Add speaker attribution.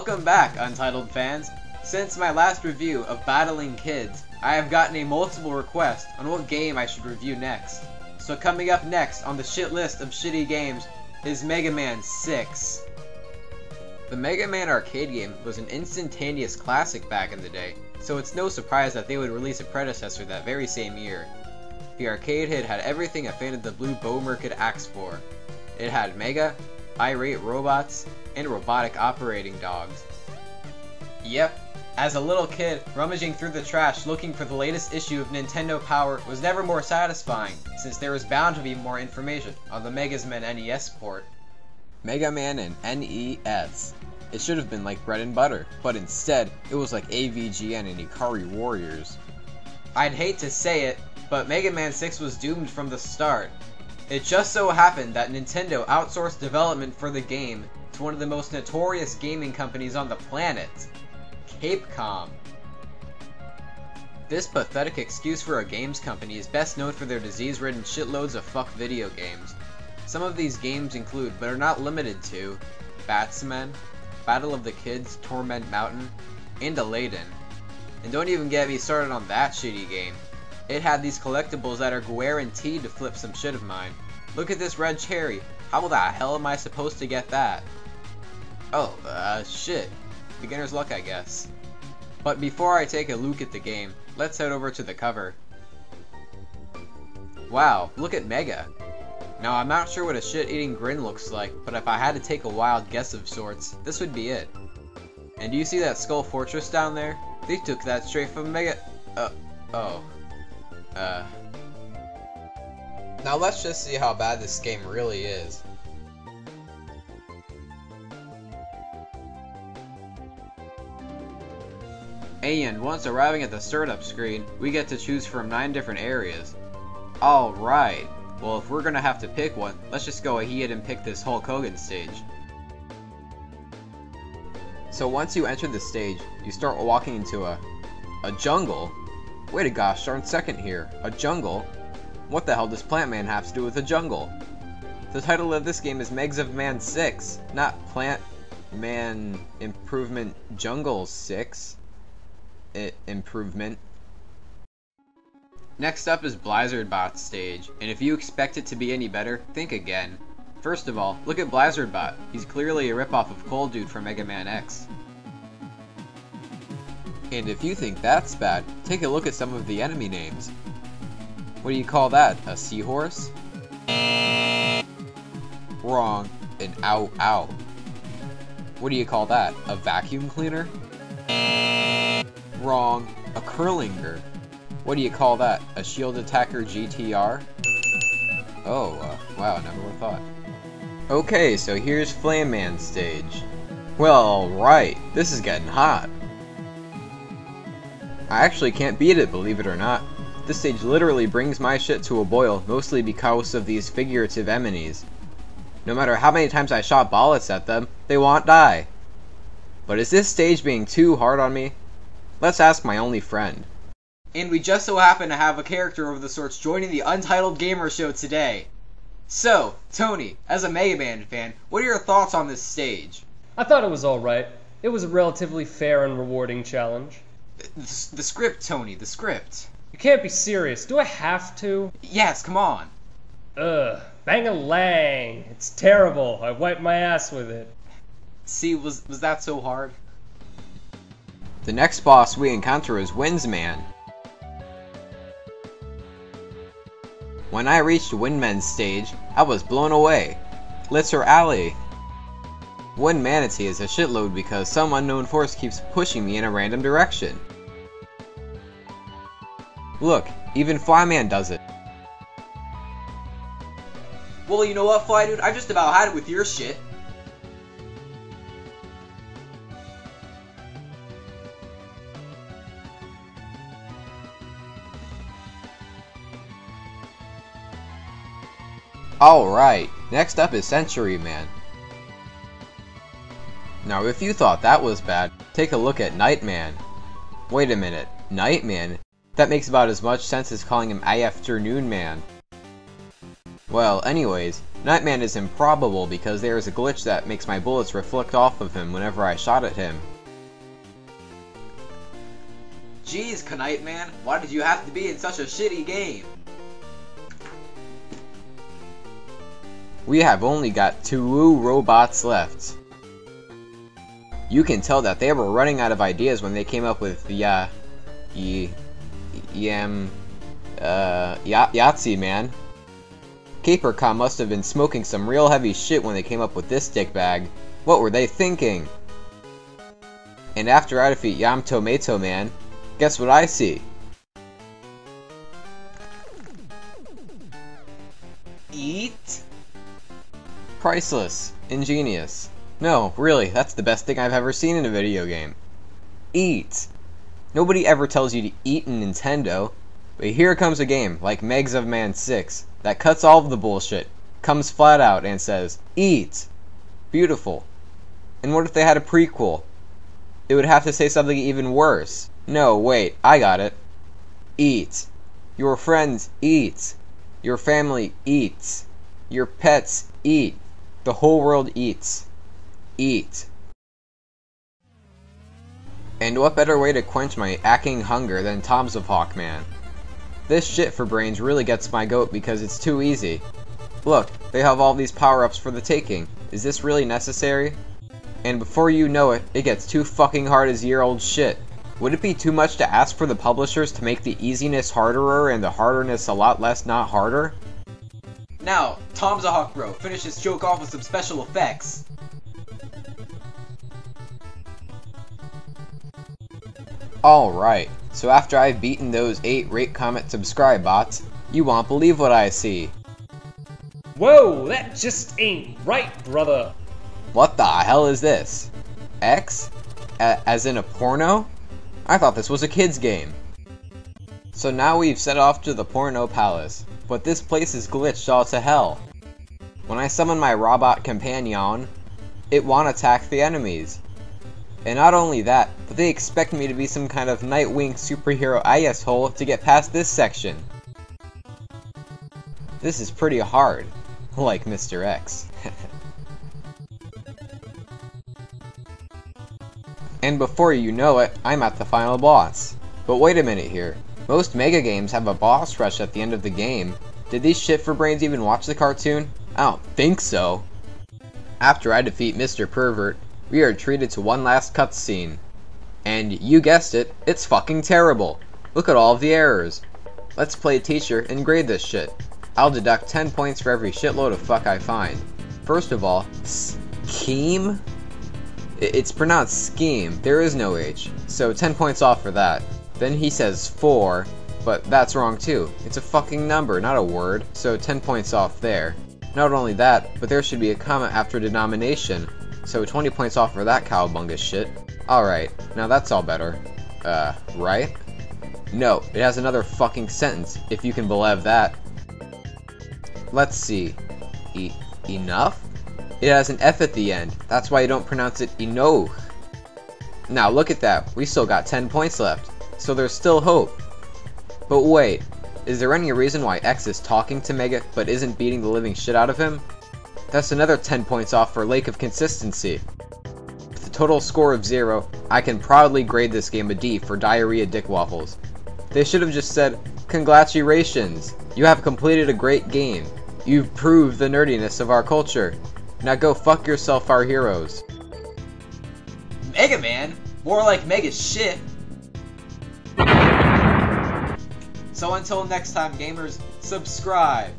Speaker 1: Welcome back, Untitled fans. Since my last review of Battling Kids, I have gotten a multiple request on what game I should review next. So coming up next on the shit list of shitty games is Mega Man 6. The Mega Man arcade game was an instantaneous classic back in the day, so it's no surprise that they would release a predecessor that very same year. The arcade hit had everything a fan of the blue Bowmer could ask for. It had mega, irate robots, and robotic operating dogs. Yep, as a little kid, rummaging through the trash looking for the latest issue of Nintendo Power was never more satisfying, since there was bound to be more information on the Mega Man NES port. Mega Man and NES. It should have been like bread and butter, but instead, it was like AVGN and Ikari Warriors. I'd hate to say it, but Mega Man 6 was doomed from the start. It just so happened that Nintendo outsourced development for the game to one of the most notorious gaming companies on the planet, Capcom. This pathetic excuse for a games company is best known for their disease-ridden shitloads of fuck video games. Some of these games include, but are not limited to, Batsman, Battle of the Kids, Torment Mountain, and Aladdin. And don't even get me started on that shitty game. It had these collectibles that are guaranteed to flip some shit of mine. Look at this red cherry. How the hell am I supposed to get that? Oh, shit. Beginner's luck, I guess. But before I take a look at the game, let's head over to the cover. Wow, look at Mega. Now, I'm not sure what a shit-eating grin looks like, but if I had to take a wild guess of sorts, this would be it. And do you see that Skull Fortress down there? They took that straight from Mega... Now let's just see how bad this game really is. And once arriving at the startup screen, we get to choose from 9 different areas. Alright, well if we're gonna have to pick one, let's just go ahead and pick this Hulk Hogan stage. So once you enter the stage, you start walking into a jungle? Wait a gosh darn second here, a jungle? What the hell does Plant Man have to do with a jungle? The title of this game is Mega Man 6, not Plant Man Improvement Jungle 6. Improvement. Next up is Blizzardbot's stage, and if you expect it to be any better, think again. First of all, look at Blizzardbot. He's clearly a ripoff of Cold Dude from Mega Man X. And if you think that's bad, take a look at some of the enemy names. What do you call that? A seahorse? Wrong. An ow-ow. What do you call that? A vacuum cleaner? Wrong. A curlinger. What do you call that? A shield attacker GTR? Oh, wow, never would have thought. Okay, so here's Flame Man's stage. Well, alright, this is getting hot. I actually can't beat it, believe it or not. This stage literally brings my shit to a boil, mostly because of these figurative enemies. No matter how many times I shot bullets at them, they won't die. But is this stage being too hard on me? Let's ask my only friend. And we just so happen to have a character of the sorts joining the Untitled Gamer show today. So, Tony, as a Mega Man fan, what are your thoughts on this stage?
Speaker 2: I thought it was alright. It was a relatively fair and rewarding challenge.
Speaker 1: The script, Tony, the script.
Speaker 2: You can't be serious. Do I have to?
Speaker 1: Yes, come on.
Speaker 2: Ugh, bang-a-lang. It's terrible. I wiped my ass with it.
Speaker 1: See, was that so hard? The next boss we encounter is Windsman. When I reached Windman's stage, I was blown away. Litzer Alley. Wind Manatee is a shitload because some unknown force keeps pushing me in a random direction. Look, even Flyman does it. Well, you know what, Fly Dude? I just about had it with your shit. Alright, next up is Century Man. Now if you thought that was bad, take a look at Nightman. Wait a minute, Nightman? That makes about as much sense as calling him Afternoon Man. Well, anyways, Nightman is improbable because there is a glitch that makes my bullets reflect off of him whenever I shot at him. Jeez, Nightman, why did you have to be in such a shitty game? We have only got 2 robots left. You can tell that they were running out of ideas when they came up with the Yahtzee, man. Capercom must have been smoking some real heavy shit when they came up with this dickbag. What were they thinking? And after I defeat Yam Tomato Man, guess what I see? Eat? Priceless. Ingenious. No, really, that's the best thing I've ever seen in a video game. Eat. Nobody ever tells you to eat in Nintendo, but here comes a game like Megs of Man 6 that cuts all of the bullshit, comes flat out and says, eat. Beautiful. And what if they had a prequel? It would have to say something even worse. No, wait, I got it. Eat. Your friends eat. Your family eats. Your pets eat. The whole world eats. Eat. And what better way to quench my aching hunger than Toms of Hawkman? This shit for brains really gets my goat because it's too easy. Look, they have all these power-ups for the taking. Is this really necessary? And before you know it, it gets too fucking hard as year-old shit. Would it be too much to ask for the publishers to make the easiness harderer and the harderness a lot less not harder? Now, Tom's a Hawk Bro, finish this joke off with some special effects. Alright, so after I've beaten those 8 rate, comment, subscribe bots, you won't believe what I see.
Speaker 2: Whoa, that just ain't right, brother.
Speaker 1: What the hell is this? X? As in a porno? I thought this was a kid's game. So now we've set off to the porno palace, but this place is glitched all to hell. When I summon my robot companion, it won't attack the enemies. And not only that, but they expect me to be some kind of Nightwing superhero asshole to get past this section. This is pretty hard, like Mr. X. And before you know it, I'm at the final boss. But wait a minute here. Most Mega games have a boss rush at the end of the game. Did these shit for brains even watch the cartoon? I don't think so. After I defeat Mr. Pervert, we are treated to one last cutscene. And you guessed it, it's fucking terrible. Look at all of the errors. Let's play teacher and grade this shit. I'll deduct 10 points for every shitload of fuck I find. First of all, scheme? It's pronounced scheme, there is no H, so 10 points off for that. Then he says 4, but that's wrong too. It's a fucking number, not a word, so 10 points off there. Not only that, but there should be a comma after denomination, so 20 points off for that cowabunga shit. Alright, now that's all better. Right? No, it has another fucking sentence, if you can believe that. Let's see. Enough? It has an F at the end, that's why you don't pronounce it enough. Now look at that, we still got 10 points left, so there's still hope. But wait, is there any reason why X is talking to Mega but isn't beating the living shit out of him? That's another 10 points off for lack of consistency. With a total score of 0, I can proudly grade this game a D for diarrhea dick waffles. They should have just said, congratulations, you have completed a great game. You've proved the nerdiness of our culture. Now go fuck yourself, our heroes. Mega Man? More like mega shit. So until next time, gamers, subscribe.